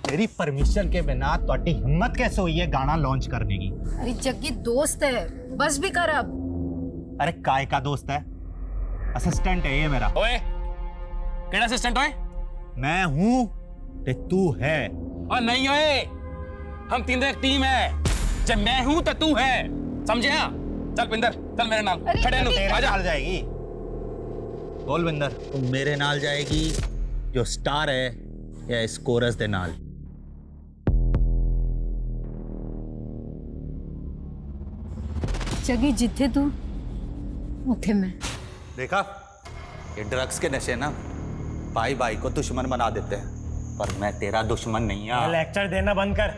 मेरी परमिशन के बिना ਤੁਹਾਡੀ हिम्मत कैसे हुई है गाना लॉन्च करने की? अरे जग्गी दोस्त है, बस भी कर अब। अरे काय का दोस्त है? असिस्टेंट है ये मेरा। ओए केड़ा असिस्टेंट ओए? मैं हूं ते तू है। और नहीं ओए, हम तीनों एक टीम है। जब मैं हूं तो तू है, समझे? चल पिंदर, चल मेरे नाल। खड़े नु तेरे आजा। नाल जाएगी। बोल बिंदर, तू मेरे नाल जाएगी जो स्टार है या इस कोरस दे नाल? जग्गी जिथे तू उठे मैं। देखा, ये ड्रग्स के नशे ना भाई भाई को दुश्मन बना देते हैं, पर मैं तेरा दुश्मन नहीं हूं। लेक्चर देना बंद कर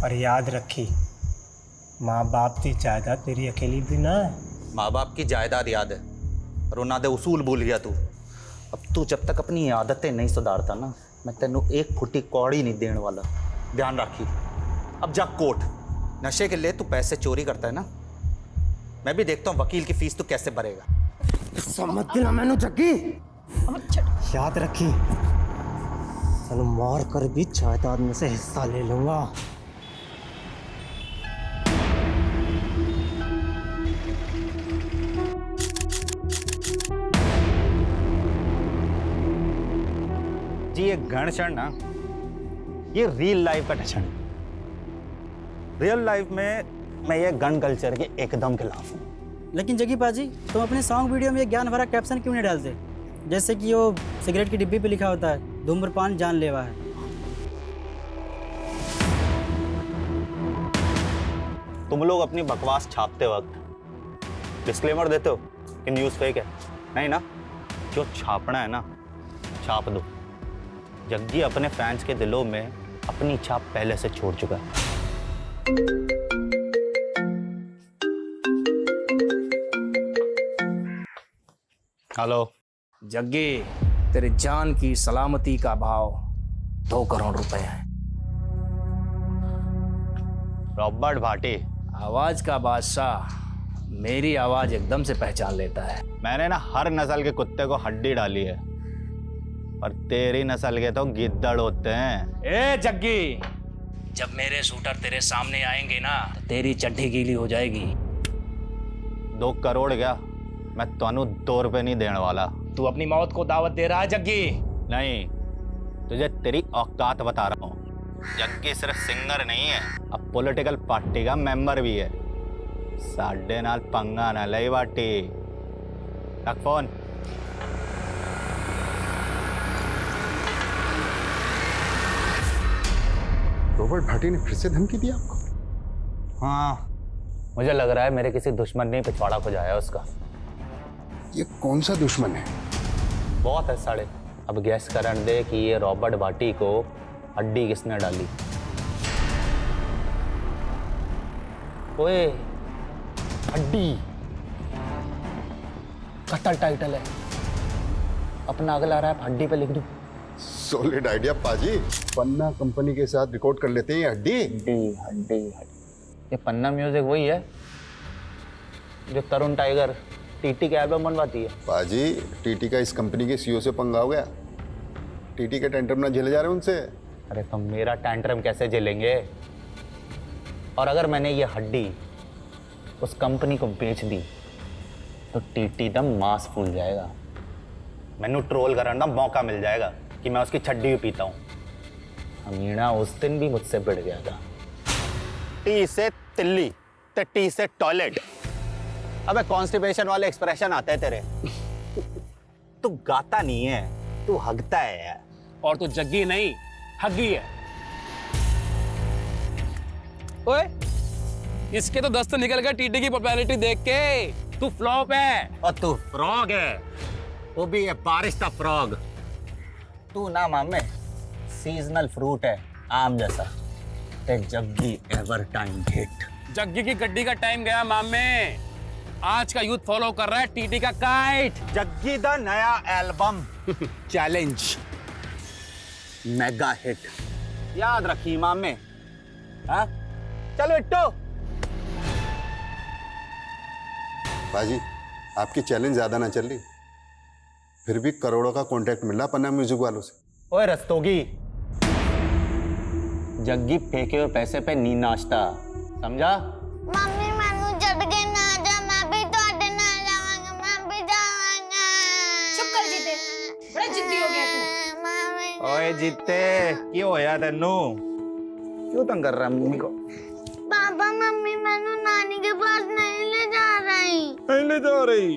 और याद रखी, माँ बाप की जायदाद तेरी अकेली भी ना है। माँ बाप की जायदाद याद है, पर उन्होंने दे उसूल भूल गया तू। अब तू जब तक अपनी आदतें नहीं सुधारता ना, मैं तेनू एक फुटी कौड़ी नहीं देने वाला। ध्यान रखी। अब जा कोर्ट। नशे के लिए तू पैसे चोरी करता है ना, मैं भी देखता हूँ वकील की फीस तू कैसे भरेगा। समझ दिला मैनू जग्गी, याद रखी, तनु मार कर भी जायदाद में से हिस्सा ले लूंगा। जी ये घण क्षण ना, ये रियल लाइफ का टचन। रियल लाइफ में मैं ये गन कल्चर के एकदम खिलाफ हूँ। लेकिन जगी पाजी, तुम अपने सॉन्ग वीडियो में ये ज्ञान भरा कैप्शन क्यों नहीं डालते? जैसे कि वो सिगरेट की डिब्बी पे लिखा होता है, धूम्रपान जानलेवा है। तुम लोग अपनी बकवास छापते वक्त डिस्क्लेमर देते हो कि न्यूज़ फेक है। नहीं ना, जो छापना है ना छाप दो। जग्गी अपने फैंस के दिलों में अपनी छाप पहले से छोड़ चुका है। हेलो जग्गी, तेरे जान की सलामती का भाव 2 करोड़ रुपए है। रॉबर्ट भाटी, आवाज का बादशाह मेरी आवाज एकदम से पहचान लेता है। मैंने ना हर नस्ल के कुत्ते को हड्डी डाली है, पर तेरी नस्ल के तो गिद्दड़ होते हैं। ए जग्गी, जब मेरे शूटर तेरे सामने आएंगे ना, तो तेरी चड्डी गीली हो जाएगी। 2 करोड़ क्या, मैं तुहानू 2 रुपए नहीं देने वाला। तू अपनी मौत को दावत दे रहा है जग्गी? नहीं, तुझे तेरी औकात बता रहा हूँ। जग्गी सिर्फ सिंगर नहीं है, अब पॉलिटिकल पार्टी का मेंबर भी है। साडे नाल पंगा ना लई बाटी। रख फोन। रॉबर्ट भाटी ने फिर से धमकी दी आपको? हाँ, मुझे लग रहा है मेरे किसी दुश्मन ने पिछवाड़ा खुजाया उसका। ये कौन सा दुश्मन है? बहुत है साड़े। अब गैस करन दे कि ये रॉबर्ट भाटी को हड्डी किसने डाली। ओए, हड्डी कतल टाइटल है। अपना अगला रैप हड्डी पे लिख दूं। सॉलिड आइडिया पाजी। पन्ना कंपनी के साथ रिकॉर्ड कर लेते हैं हड्डी। हड्डी हड्डी हड्डी। ये पन्ना म्यूजिक वही है जो तरुण टाइगर टीटी के एल्बम बनवाती है। पाजी, टीटी का इस कंपनी के सीईओ से पंगा हो गया। टीटी के टेंट्रम ना झेले जा रहे उनसे। अरे तो मेरा टेंट्रम कैसे झेलेंगे? और अगर मैंने ये हड्डी उस कंपनी को बेच दी तो टीटी दम मांस फूल जाएगा। मैनू ट्रोल करने का मौका मिल जाएगा कि मैं उसकी छड्डी भी पीता हूँ। अमीना उस दिन भी मुझसे भिड़ गया था। टी से तिल्ली तो टी से टॉयलेट। अबे कॉन्स्टिपेशन वाले एक्सप्रेशन आते हैं तेरे। तू गाता नहीं है, तू हगता है यार। और तू जग्गी नहीं, हग्गी है। ओए, इसके तो दस्त निकल गए टीटी की पॉपुलैरिटी देख के। तू फ्लॉप है। और तू फ्रॉग है, वो भी है बारिश का फ्रॉग। तू ना मामे सीजनल फ्रूट है, आम जैसा। ते Jaggi ever time hit. Jaggi की गड्डी का टाइम गया मामे। आज का यूथ फॉलो कर रहा है टीटी का काइट। जग्गी दा नया एल्बम चैलेंज मेगा हिट। याद रखी मामे। हाँ, चलो इट्टो। पाजी, आपकी चैलेंज ज्यादा ना चल रही, फिर भी करोड़ों का कॉन्ट्रैक्ट मिला पन्ना म्यूजिक वालों से। ओए रस्तोगी, जग्गी फेंके हुए पैसे पे नी नाचता, समझा? मम्मी मैनू छड़ के ना जा, मैं भी ਤੁਹਾਡੇ ਨਾਲ ਜਾਵਾਂਗਾ, मैं भी जावांगा। चुप कर जीते, बड़ा जिद्दी हो गया तू। मम्मी ओए जीते, क्यों होया तेनू? क्यों तंग कर रहा है मम्मी को? पापा मम्मी मैनू नानी के पास नहीं ले जा रही। नहीं ले जा रही।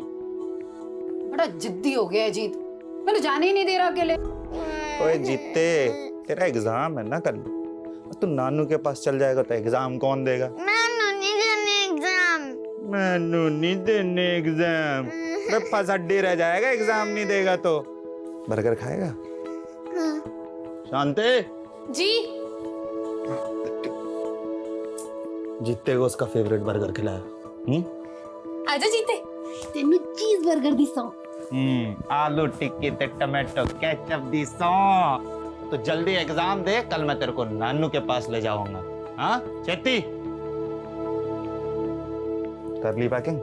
बड़ा जिद्दी हो गया है जीत, मैंने जाने ही नहीं दे रहा अकेले। ओए जीते, तेरा एग्जाम है ना कल, तू नानू के पास चल जाएगा तो एग्जाम कौन देगा? मैनू नहीं देने एग्जाम। मैनू नहीं देने एग्जाम। अरे फसड्डी रह जाएगा एग्जाम नहीं देगा तो। बर्गर खाएगा? शांति जी जीते को उसका फेवरेट बर्गर खिलाया। आजा जीते, तेनू चीज बर्गर दी सौ। आलू टिक्की ते टमाटो केचप दी सौ। तो जल्दी एग्जाम दे, कल मैं तेरे को नानू के पास ले जाऊंगा। हाँ चेती कर ली पैकिंग?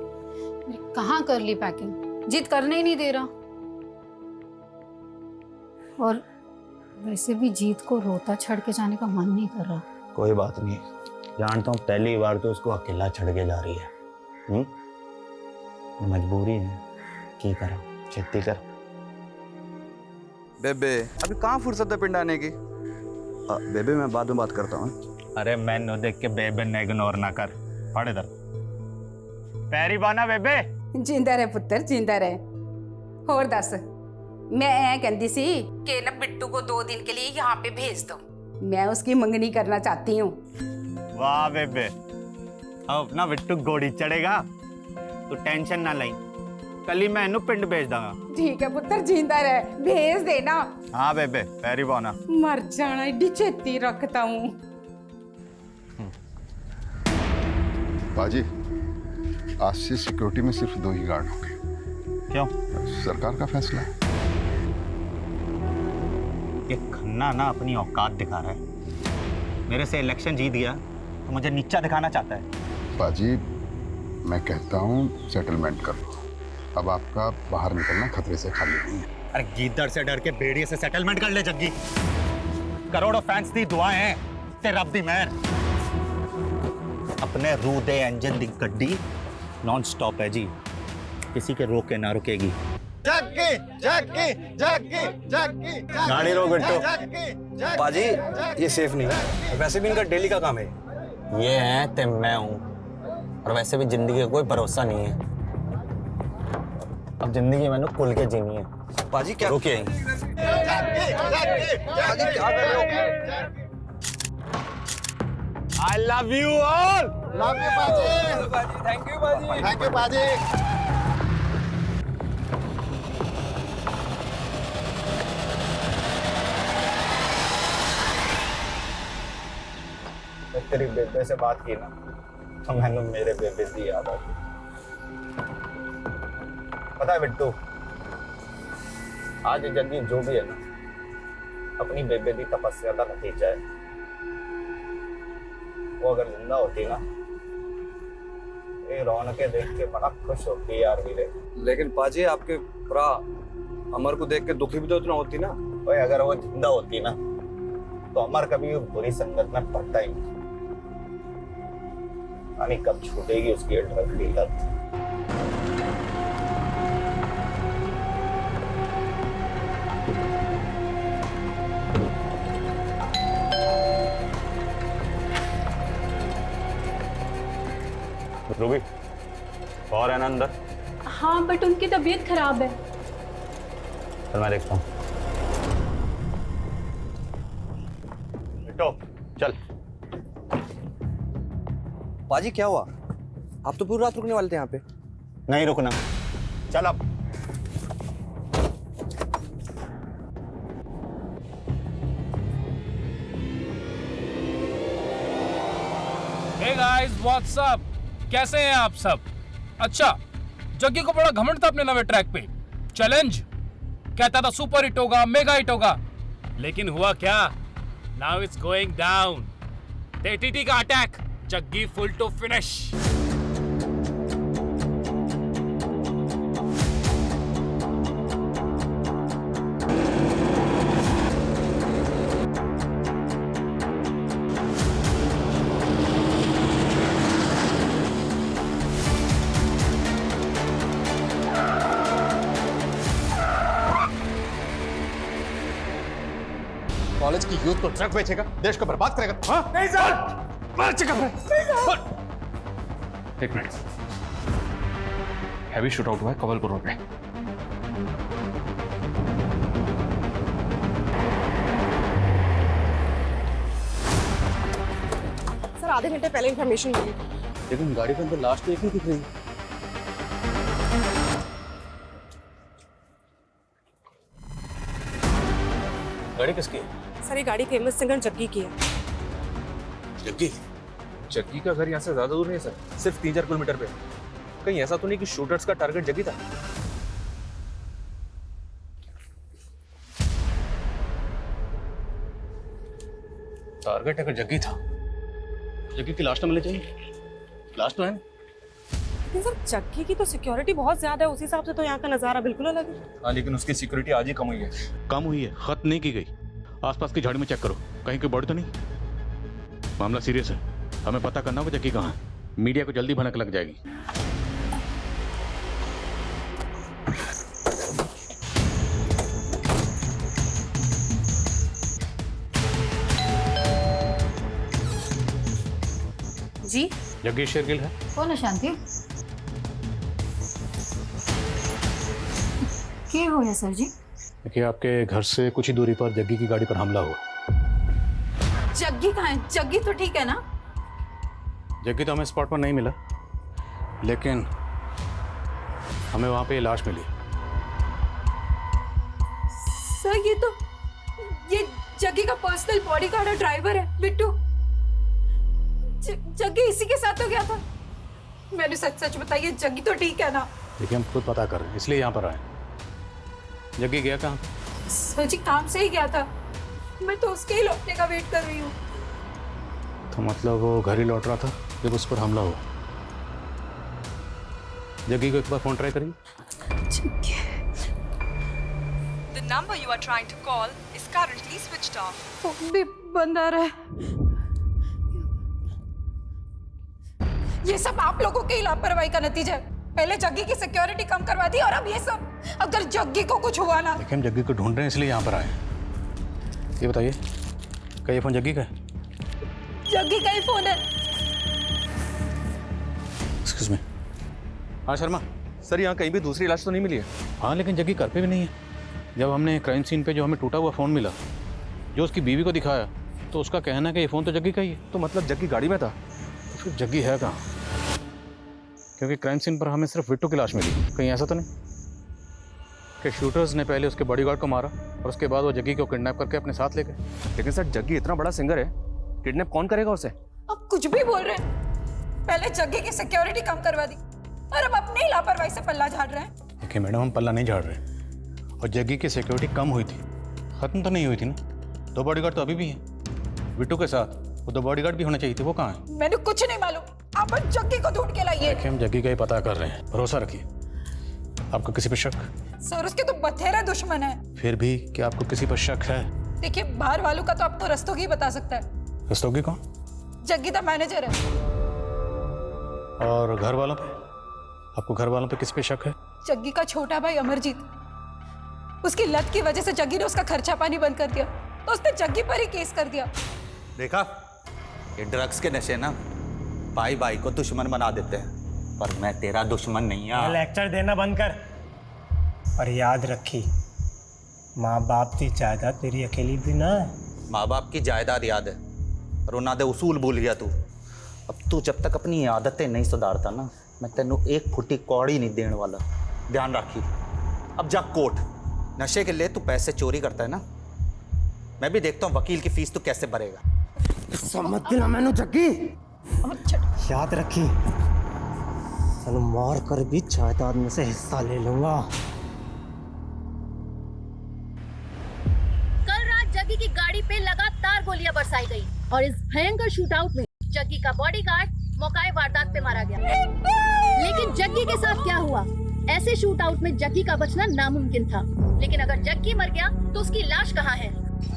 कहाँ कर ली पैकिंग, जीत करने ही नहीं दे रहा। और वैसे भी जीत को रोता छड़ के जाने का मन नहीं कर रहा। कोई बात नहीं, जानता हूँ पहली बार तो उसको अकेला छड़ के जा रही है। मजबूरी है, की करा, खेती कर। बेबे अभी कहाँ फुर्सत है पिंड आने की? बेबे मैं बाद में बात करता हूँ। अरे मैनू देख के बेबे ने इग्नोर ना कर, पढ़ इधर। पैरी बाना बेबे। जिंदा रहे पुत्र, जिंदा रहे। होर दस, मैं ऐ कहती सी कि ना बिट्टू को 2 दिन के लिए यहाँ पे भेज दो, मैं उसकी मंगनी करना चाहती हूँ। वाह बेबे, अब ना बिट्टू घोड़ी चढ़ेगा, तू टेंशन ना लाई, कल ही मैं इन्हू पिंड भेज दूंगा। ठीक है पुत्र, जिंदा रहे, भेज देना। हाँ बेबे, पैरी बाना। मर जाना, एडी छेती रखता हूँ। बाजी, आज से सिक्योरिटी में सिर्फ 2 ही गार्ड होंगे। क्यों? सरकार का फैसला है। ये खन्ना ना अपनी औकात दिखा रहा है। मेरे से इलेक्शन जीत गया तो मुझे नीचा दिखाना चाहता है। बाजी, मैं कहता हूँ सेटलमेंट कर लो। अब आपका बाहर निकलना खतरे से खाली नहीं है। अरे गीदड़ से डर के भेड़िए से सेटलमेंट कर ले जग्गी। करोड़ों फैंस दी दुआएं हैं, ते रब दी मेहर। अपने रू दे इंजन दी गड्डी नॉन स्टॉप है जी, किसी के रोके ना रुकेगी। जग्गी जग्गी जग्गी जग्गी गाड़ी रोक बिट्टू। बाजी ये सेफ नहीं है, वैसे भी इनका डेली का काम है। ये है ते मैं हूँ, और वैसे भी जिंदगी का कोई भरोसा नहीं है। अब जिंदगी मैंने खुल के जीनी है। बाजी क्या रुके जग्गी जग्गी बाजी क्या कर रहे हो? I love you all. Love you बाजी। थैंक यू बाजी। थैंक यू बाजी। तेरी बेबे से बात की ना तो मैंने मेरे बेबे की याद आ गई। पता है बिट्टू, आज जग्गी जो भी है ना, अपनी बेबे की तपस्या का नतीजा है। वो अगर जिंदा होती ना, ये रौनकें देख के बड़ा खुश होती यार वीरे। लेकिन बाजी आपके भरा अमर को देख के दुखी भी तो इतना होती ना। भाई अगर वो जिंदा होती ना तो अमर कभी बुरी संगत में पड़ता ही नहीं। यानी कब छूटेगी उसकी ड्रग की लत। रूबी और है ना अंदर? हाँ बट उनकी तबीयत खराब है। चल मैं देखता हूँ। चल। बाजी क्या हुआ? आप तो पूरी रात रुकने वाले थे यहाँ पे। नहीं रुकना, चल अब। Hey guys, what's up? कैसे हैं आप सब? अच्छा, जग्गी को बड़ा घमंड था अपने नवे ट्रैक पे। चैलेंज कहता था सुपर हिट होगा, मेगा हिट होगा, लेकिन हुआ क्या? Now it's going down. T T का attack, Jaggi full to finish. Youth को ड्रग बेचेगा, देश को बर्बाद करेगा। हाँ नहीं सर, मार चुका है। एक मिनट, हैवी शूट आउट हुआ है कवलपुर रोड पे। सर आधे घंटे पहले इन्फॉर्मेशन मिली, लेकिन गाड़ी के अंदर लास्ट तो एक ही दिख रही है। गाड़ी किसकी है? सर ये गाड़ी फेमस सिंगर जग्गी की है। जग्गी? जग्गी का घर यहाँ से ज्यादा दूर नहीं है सर, सिर्फ 3-4 किलोमीटर पे। कहीं ऐसा तो नहीं कि शूटर्स का टारगेट जग्गी था? टारगेट अगर जग्गी था, जग्गी की लाश तो मिलनी चाहिए। लाश तो है। लेकिन सर जग्गी की तो सिक्योरिटी बहुत ज्यादा है, उस हिसाब से तो यहाँ का नजारा बिल्कुल अलग है। हाँ, लेकिन उसकी सिक्योरिटी आज ही कम हुई है। कम हुई है, खत्म नहीं की गई। आसपास की झाड़ी में चेक करो, कहीं कोई बॉडी तो नहीं। मामला सीरियस है, हमें पता करना होगा जग्गी कहाँ है। मीडिया को जल्दी भनक लग जाएगी। जी जग्गी शेरगिल है। कौन है शांति? क्या हो है सर जी? देखिए, आपके घर से कुछ ही दूरी पर जग्गी की गाड़ी पर हमला हुआ। जग्गी कहाँ है? जग्गी तो ठीक है ना? जग्गी तो हमें स्पॉट पर नहीं मिला, लेकिन हमें वहां पे लाश मिली। सर ये जग्गी का पर्सनल बॉडीगार्ड और ड्राइवर है बिट्टू। जग्गी इसी के साथ तो गया था। मैंने सच बताइए, जग्गी तो ठीक है ना? देखिए, हम खुद पता कर रहे हैं, इसलिए यहाँ पर आए। जग्गी गया कहाँ? सर जी काम से ही गया था, मैं तो उसके ही लौटने का वेट कर रही हूँ। तो मतलब वो घर ही लौट रहा था जब उस पर हमला हुआ। जग्गी को एक बार फोन ट्राई करिए। The number you are trying to call is currently switched off. Phone भी बंद आ रहा है। ये सब आप लोगों की लापरवाही का नतीजा है। पहले जग्गी की सिक्योरिटी कम करवा दी और अब ये सब। अगर जग्गी को कुछ हुआ ना। देखिए, हम जग्गी को ढूंढ रहे हैं, इसलिए यहाँ पर आए। ये बताइए, क्या ये फोन जग्गी का है? जग्गी का ही फोन है। Excuse me. हाँ शर्मा सर, यहाँ कहीं भी दूसरी लाश तो नहीं मिली है? हाँ, लेकिन जग्गी घर पे भी नहीं है। जब हमने क्राइम सीन पे जो हमें टूटा हुआ फ़ोन मिला, जो उसकी बीवी को दिखाया, तो उसका कहना है कि ये फ़ोन तो जग्गी का ही है। तो मतलब जग्गी गाड़ी में था? तो फिर जग्गी है कहाँ? क्योंकि क्राइम सीन पर हमें सिर्फ बिट्टू की लाश मिली। कहीं ऐसा तो नहीं कि शूटर्स ने पहले उसके बॉडीगार्ड को मारा और उसके बाद वो जग्गी को किडनैप करके अपने साथ ले गए? लेकिन सर, जग्गी इतना बड़ा सिंगर है, किडनैप कौन करेगा उसे? अब कुछ भी बोल रहे हैं। पहले जग्गी की सिक्योरिटी कम करवा दी और अब अपनी लापरवाही से पल्ला झाड़ रहे हैं। देखिए मैडम, हम पल्ला नहीं झाड़ रहे, और जग्गी की सिक्योरिटी कम हुई थी, खत्म तो नहीं हुई थी ना। 2 बॉडीगार्ड तो अभी भी हैं बिट्टू के साथ। वो 2 बॉडीगार्ड भी होने चाहिए थे, वो कहाँ हैं? मैंने कुछ नहीं मालूम, आप जग्गी को ढूंढ के लाइए। देखिए, हम जग्गी का ही पता कर रहे हैं, भरोसा रखिए। आपको किसी पर शक? सर उसके तो बथेरे दुश्मन है। फिर भी क्या आपको किसी पर शक है? देखिए, बाहर वालों का तो आपको रस्तोगी बता सकता है। रस्तोगी कौन? जग्गी द मैनेजर है। और घर वालों पे? आपको घर वालों पे किस पे शक है? जग्गी का छोटा भाई अमरजीत, उसकी लत की वजह से जग्गी ने उसका खर्चा पानी बंद कर दिया, तो उसने जग्गी पर ही केस कर दिया। देखा, ये ड्रग्स के नशे ना भाई भाई को दुश्मन बना देते हैं, पर मैं तेरा दुश्मन नहीं हूं। लेक्चर देना बंद कर और याद रखी, माँ बाप की जायदाद तेरी अकेली भी ना है। माँ बाप की जायदाद याद है, और उन्होंने दे उसूल भूल गया तू। अब तू जब तक अपनी आदतें नहीं सुधारता ना, मैं तेनू 1 फुटी कौड़ी नहीं देने वाला, ध्यान रखी। अब जा कोर्ट, नशे के लिए तू पैसे चोरी करता है ना, मैं भी देखता हूँ वकील की फीस तू कैसे भरेगा। समझ दिला मैंने जग्गी, याद रखी, चलो मार कर भी जायदाद में से हिस्सा ले लूंगा। कल रात जग्गी की गाड़ी पे लगातार गोलियां बरसाई गई और इस भयंकर शूटआउट में जग्गी का बॉडीगार्ड मौकाए वारदात पे मारा गया। लेकिन जग्गी के साथ क्या हुआ? ऐसे शूटआउट में जग्गी का बचना नामुमकिन था, लेकिन अगर जग्गी मर गया तो उसकी लाश कहाँ है?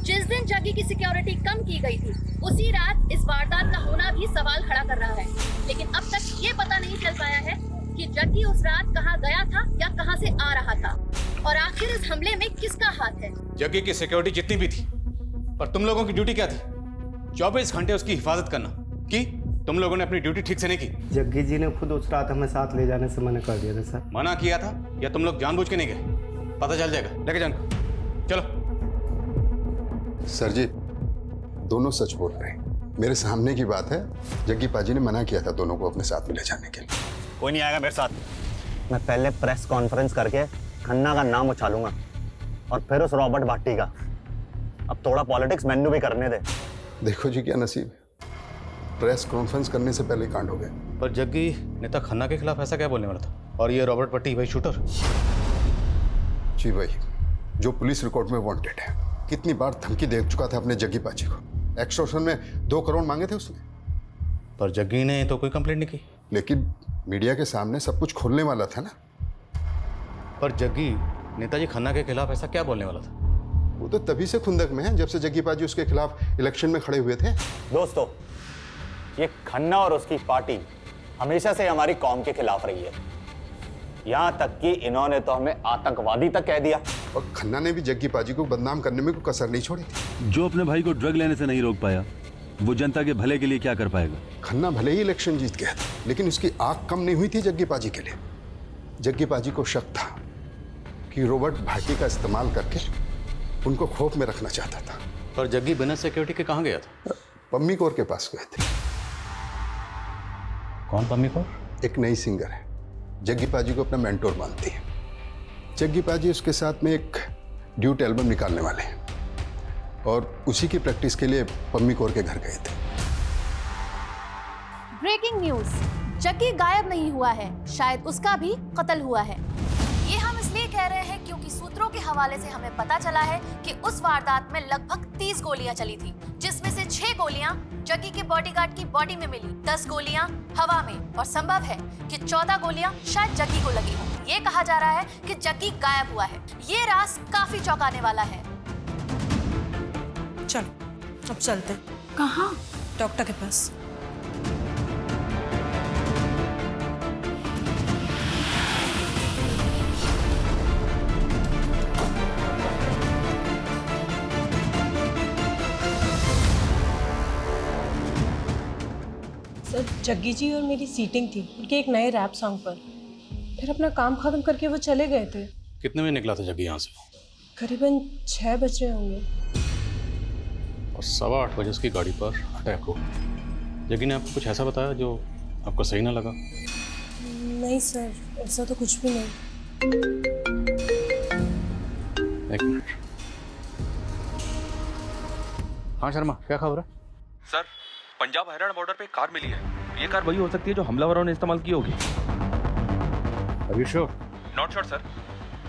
जिस दिन जग्गी की सिक्योरिटी कम की गई थी, उसी रात इस वारदात का होना भी सवाल खड़ा कर रहा है। लेकिन अब तक ये पता नहीं चल पाया है कि जग्गी उस रात कहाँ गया था या कहाँ से आ रहा था, और आखिर इस हमले में किसका हाथ है। जग्गी की सिक्योरिटी जितनी भी थी, पर तुम लोगों की ड्यूटी क्या थी? 24 घंटे उसकी हिफाजत करना की? तुम लोगों ने अपनी ड्यूटी ठीक से नहीं की? जग्गी जी ने खुद उस रात हमें साथ ले जाने से मना कर दिया था सर। मना किया था या तुम लोग जानबूझ के नहीं गए? पता चल जाएगा, लेके जाना। चलो। सर जी, दोनों सच बोल रहे हैं। मेरे सामने की बात है, जग्गी पाजी ने मना किया था दोनों को अपने साथ में ले जाने के लिए। कोई नहीं आएगा मेरे साथ। मैं पहले प्रेस कॉन्फ्रेंस करके खन्ना का नाम उछालूंगा और फिर उस रॉबर्ट भाटी का। अब थोड़ा पॉलिटिक्स मैन्यू भी करने दे। देखो जी क्या नसीब है, प्रेस कॉन्फ्रेंस करने से पहले कांड हो गए। पर जग्गी नेता खन्ना के खिलाफ ऐसा क्या बोलने वाला था? और ये रॉबर्ट भट्टी भाई शूटर? जी भाई, जो पुलिस रिकॉर्ड में वांटेड है, कितनी बार धमकी दे चुका था अपने जग्गी पाजी को। एक्सटॉर्शन में 2 करोड़ मांगे थे उसने। पर जग्गी ने तो कोई कंप्लेंट नहीं की। लेकिन मीडिया के सामने सब कुछ खोलने वाला था ना। पर जग्गी नेताजी खन्ना के खिलाफ ऐसा क्या बोलने वाला था? वो तो तभी से खुंदक में है जब से जग्गी पाजी उसके खिलाफ इलेक्शन में खड़े हुए थे। दोस्तों, ये खन्ना और उसकी पार्टी हमेशा से हमारी कौम के खिलाफ रही है। यहां तक कि इन्होंने तो हमें आतंकवादी तक कह दिया। और खन्ना ने भी जग्गी पाजी को बदनाम करने में कोई कसर नहीं छोड़ी थी। जो अपने भाई को ड्रग लेने से नहीं रोक पाया, वो जनता के भले के लिए क्या कर पाएगा? खन्ना भले ही इलेक्शन जीत गया था, लेकिन उसकी आंख कम नहीं हुई थी जग्गी पाजी के लिए। जग्गी पाजी को शक था कि रॉबर्ट भाटी का इस्तेमाल करके उनको खौफ में रखना चाहता था। पर जग्गी बिना सिक्योरिटी के कहाँ गया था? पम्मी कौर के पास गए थे। कौन पम्मी कौर? एक नई सिंगर है, जग्गी पाजी को अपना मेंटोर मानती है। जग्गी पाजी उसके साथ में एक ड्यूट एल्बम निकालने वाले हैं और उसी की प्रैक्टिस के लिए पम्मी कौर के घर गए थे। ब्रेकिंग न्यूज, जग्गी गायब नहीं हुआ है, शायद उसका भी कत्ल हुआ है। ये हम इसलिए कह रहे हैं क्योंकि सूत्रों के हवाले से हमें पता चला है कि उस वारदात में लगभग 30 गोलियां चली थी, जिसमें से 6 गोलियां जग्गी के बॉडीगार्ड की बॉडी में मिली, 10 गोलियां हवा में, और संभव है कि 14 गोलियां शायद जग्गी को लगी हो। ये कहा जा रहा है कि जग्गी गायब हुआ है। ये राज काफी चौंकाने वाला है। चलो अब चलते। कहाँ? डॉक्टर के पास। सर, जग्गी जी और मेरी सीटिंग थी उनके एक नए रैप सॉन्ग पर। फिर अपना काम खत्म करके वो चले गए थे। कितने बजे निकला था जग्गी यहाँ से? करीबन 6 बज रहे होंगे। और 7:15 बजे उसकी गाड़ी पर अटैक हो। जग्गी ने आपको कुछ ऐसा बताया जो आपको सही ना लगा? नहीं सर, ऐसा तो कुछ भी नहीं। एक मिनट। हाँ शर्मा, क्या खबर है? सर, पंजाब हरियाणा बॉर्डर पे एक कार मिली है। ये कार वही हो सकती है जो हमलावरों ने इस्तेमाल की होगी। Are you sure? Not sure sir,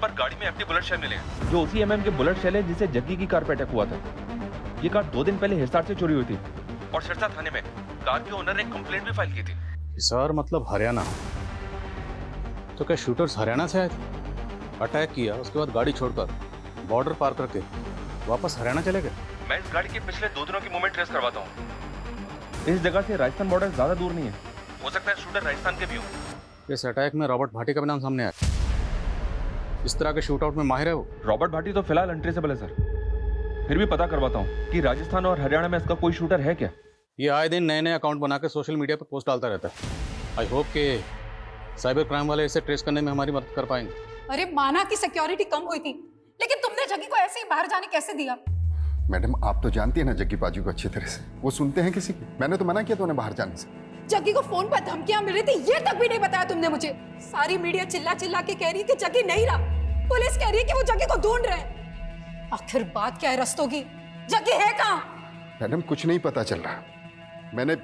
पर गाड़ी में एम्प्टी बुलेट शेल मिले हैं, जो उसी एमएम के बुलेट शेल है जिसे जग्गी की कार पे अटैक हुआ था। ये कार 2 दिन पहले हिसार से चोरी हुई थी और सिरसा थाने में कार के ओनर ने कंप्लेंट भी फाइल की थी। हिसार मतलब हरियाणा? तो क्या शूटर्स हरियाणा से आए थे? अटैक किया, उसके बाद गाड़ी छोड़कर बॉर्डर पार करके वापस हरियाणा चले गए? मैं इस गाड़ी के पिछले 2 दिनों की मूवमेंट ट्रेस करवाता हूँ। इस जगह से राजस्थान बॉर्डर ज्यादा दूर नहीं है, हो सकता है शूटर राजस्थान के भी हो। इस अटैक में रॉबर्ट भाटी का भी नाम सामने आया। इस तरह के शूट आउट में माहिर है वो। रॉबर्ट भाटी तो फिलहाल अनट्रेसेबल है सर, फिर भी पता करवाता हूँ कि राजस्थान और हरियाणा में इसका कोई शूटर है क्या। ये आए दिन नए नए अकाउंट बनाकर सोशल मीडिया पर पोस्ट डालता रहता है। आई होप कि साइबर क्राइम वाले इसे ट्रेस करने में हमारी मदद कर पाएंगे। अरे माना कि सिक्योरिटी कम हुई थी, लेकिन तुमने जग्गी को ऐसे ही बाहर जाने कैसे दिया? मैडम, आप तो जानती है ना जग्गी पाजी को अच्छी तरह से। वो सुनते हैं किसी की? मैंने तो मना किया था उन्हें बाहर जाने से। जग्गी को फोन पर धमकियां मिल रही थी, ये तक भी नहीं बताया तुमने मुझे। सारी मीडिया चिल्ला चिल्ला के कह रही है कि जग्गी नहीं रहा, पुलिस कह रही है कि वो जग्गी को ढूंढ रहे हैं। आखिर बात क्या है रस्तों की? जग्गी है कहाँ? मैडम, कुछ नहीं पता चल रहा। मैंने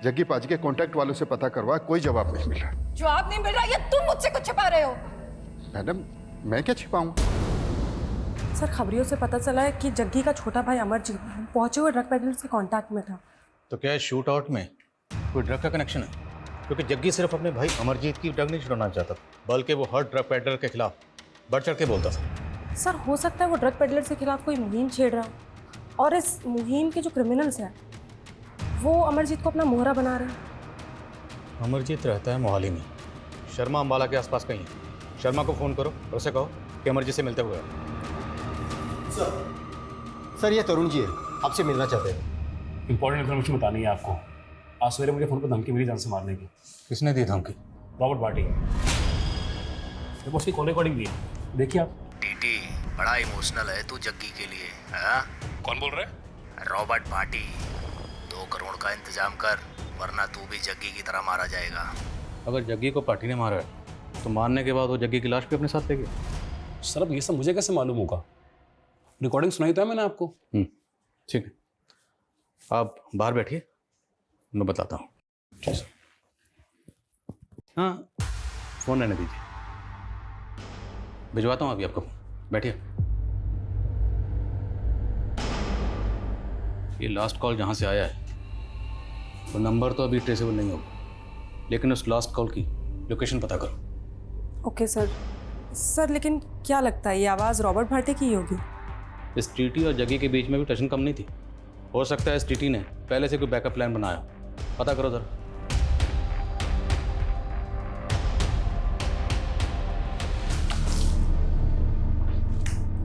जग्गी पाजी के कॉन्टैक्ट वालों से पता करवाया, कोई जवाब नहीं मिला। जवाब नहीं मिल रहा, ये तुम मुझसे कुछ छिपा रहे हो? मैडम, मैं क्या छिपाऊं? सर, खबरियों से पता चला है कि जग्गी का छोटा भाई अमरजीत पहुंचे हुए ड्रग पेडलर से कांटेक्ट में था। तो क्या शूट आउट में कोई ड्रग का कनेक्शन है? क्योंकि जग्गी सिर्फ अपने भाई अमरजीत की ड्रग नहीं छुड़ाना चाहता, बल्कि वो हर ड्रग पेडलर के खिलाफ बढ़ चढ़ के बोलता था। सर, हो सकता है वो ड्रग पेडलर के खिलाफ कोई मुहिम छेड़ रहा, और इस मुहिम के जो क्रिमिनल्स हैं वो अमरजीत को अपना मोहरा बना रहे हैं। अमरजीत रहता है मोहाली में, शर्मा अंबाला के आसपास कहीं है। शर्मा को फ़ोन करो और उसे कहो कि अमरजीत से मिलते हुए। सर, ये तरुण जी है। आपसे मिलना चाहते हैं। इंपॉर्टेंट इन्फॉर्मेशन बतानी है आपको। आज सवेरे मुझे फोन पर धमकी मिली जान से मारने की। किसने दी धमकी? रॉबर्ट भाटी। मेरे पास उसकी कॉल रिकॉर्डिंग भी है, देखिए आप। टीटी बड़ा इमोशनल है तू जग्गी के लिए, हाँ? कौन बोल रहा है? रॉबर्ट भाटी। 2 करोड़ का इंतजाम कर, वरना तू भी जग्गी की तरह मारा जाएगा। अगर जग्गी को पार्टी ने मारा है तो मारने के बाद वो जग्गी की लाश भी अपने साथ ले गए। सर अब ये सब मुझे कैसे मालूम होगा? रिकॉर्डिंग सुनाई तो है मैंने आपको। ठीक है, आप बाहर बैठिए, मैं बताता हूँ। हाँ, फ़ोन रहने दीजिए, भिजवाता हूँ अभी आपको। बैठिए। ये लास्ट कॉल जहाँ से आया है वो नंबर तो अभी ट्रेसेबल नहीं होगा, लेकिन उस लास्ट कॉल की लोकेशन पता करो। Okay sir. सर लेकिन क्या लगता है ये आवाज़ रॉबर्ट भाटी की ही होगी? इस टीटी और जग्गी के बीच में भी टेंशन कम नहीं थी। हो सकता है इस टीटी ने पहले से कोई बैकअप प्लान बनाया। पता करो जरा।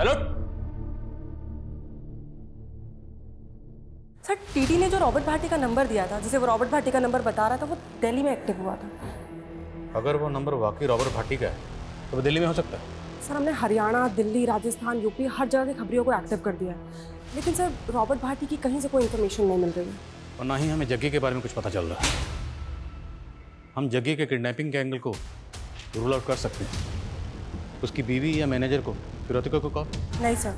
हेलो सर, टीटी ने जो रॉबर्ट भाटी का नंबर दिया था, जिसे वो रॉबर्ट भाटी का नंबर बता रहा था, वो दिल्ली में एक्टिव हुआ था। अगर वो नंबर वाकई रॉबर्ट भाटी का है तो वो दिल्ली में हो सकता है। सर हमने हरियाणा, दिल्ली, राजस्थान, यूपी हर जगह की खबरियों को एक्टिव कर दिया है, लेकिन सर रॉबर्ट भाटी की कहीं से कोई इन्फॉर्मेशन नहीं मिल रही है। और ना ही हमें जग्गी के बारे में कुछ पता चल रहा है। हम जग्गी के किडनैपिंग के एंगल को रूल आउट कर सकते हैं। उसकी बीवी या मैनेजर को, फिरोतिका को कॉल? नहीं सर।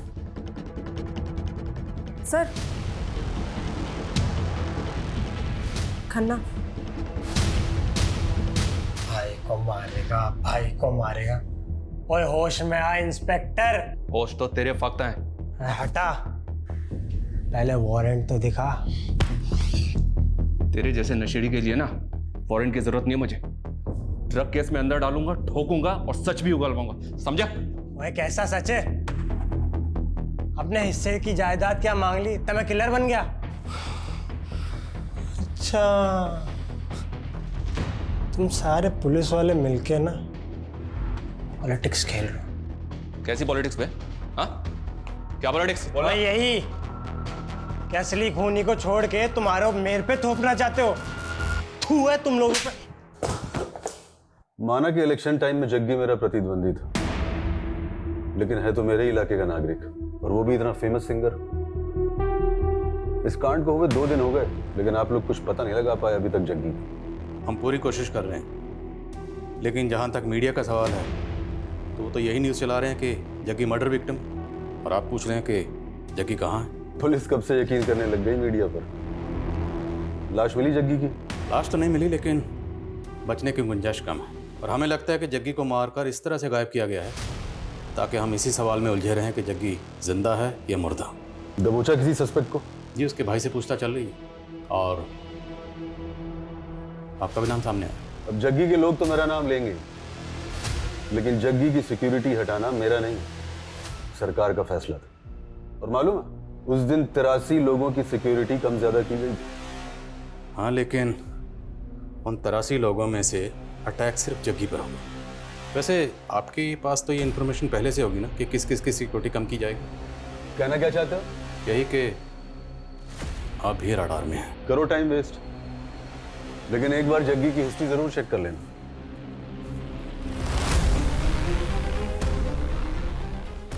सर खन्ना भाई को मारेगा, भाई को मारेगा। ओए होश में आ इंस्पेक्टर। होश तो तेरे फक्त हैं। हटा, पहले वारंट तो दिखा। तेरे जैसे नशेड़ी के लिए ना वारंट की जरूरत नहीं है मुझे। ड्रग केस में अंदर डालूंगा, ठोकूंगा और सच भी उगलवाऊंगा, समझा? ओए कैसा सच है? अपने हिस्से की जायदाद क्या मांग ली, तब मैं किलर बन गया? अच्छा, तुम सारे पुलिस वाले मिलके ना पॉलिटिक्स खेल रहे हो। कैसी पॉलिटिक्स बे? हाँ, क्या पॉलिटिक्स? बोला यही कि असली खूनी को छोड़ के तुम्हारे मेरे पे थोपना चाहते हो। थू है तुम लोगों पे। माना कि इलेक्शन टाइम में जग्गी मेरा प्रतिद्वंदी था, लेकिन है तो मेरे इलाके का नागरिक, और वो भी इतना फेमस सिंगर। इस कांड को हुए 2 दिन हो गए, लेकिन आप लोग कुछ पता नहीं लगा पाए अभी तक जग्गी। हम पूरी कोशिश कर रहे हैं, लेकिन जहाँ तक मीडिया का सवाल है तो वो तो यही न्यूज़ चला रहे हैं कि जग्गी मर्डर विक्टिम, और आप पूछ रहे हैं कि जग्गी कहाँ है। पुलिस कब से यकीन करने लग गई मीडिया पर। लाश मिली जग्गी की? लाश तो नहीं मिली, लेकिन बचने की गुंजाइश कम है, और हमें लगता है कि जग्गी को मारकर इस तरह से गायब किया गया है ताकि हम इसी सवाल में उलझे रहें कि जग्गी जिंदा है या मुर्दा। दबोचा किसी सस्पेक्ट को? जी, उसके भाई से पूछताछ चल रही है, और आपका भी नाम सामने आया। अब जग्गी के लोग तो मेरा नाम लेंगे, लेकिन जग्गी की सिक्योरिटी हटाना मेरा नहीं, सरकार का फैसला था। और मालूम है, उस दिन 83 लोगों की सिक्योरिटी कम ज्यादा की गई। हाँ, लेकिन उन 83 लोगों में से अटैक सिर्फ जग्गी पर होगा। वैसे आपके पास तो ये इन्फॉर्मेशन पहले से होगी ना कि किस किस की सिक्योरिटी कम की जाएगी। कहना क्या चाहते हो? यही कि आप भी रडार में हैं। करो टाइम वेस्ट, लेकिन एक बार जग्गी की हिस्ट्री जरूर चेक कर लेना।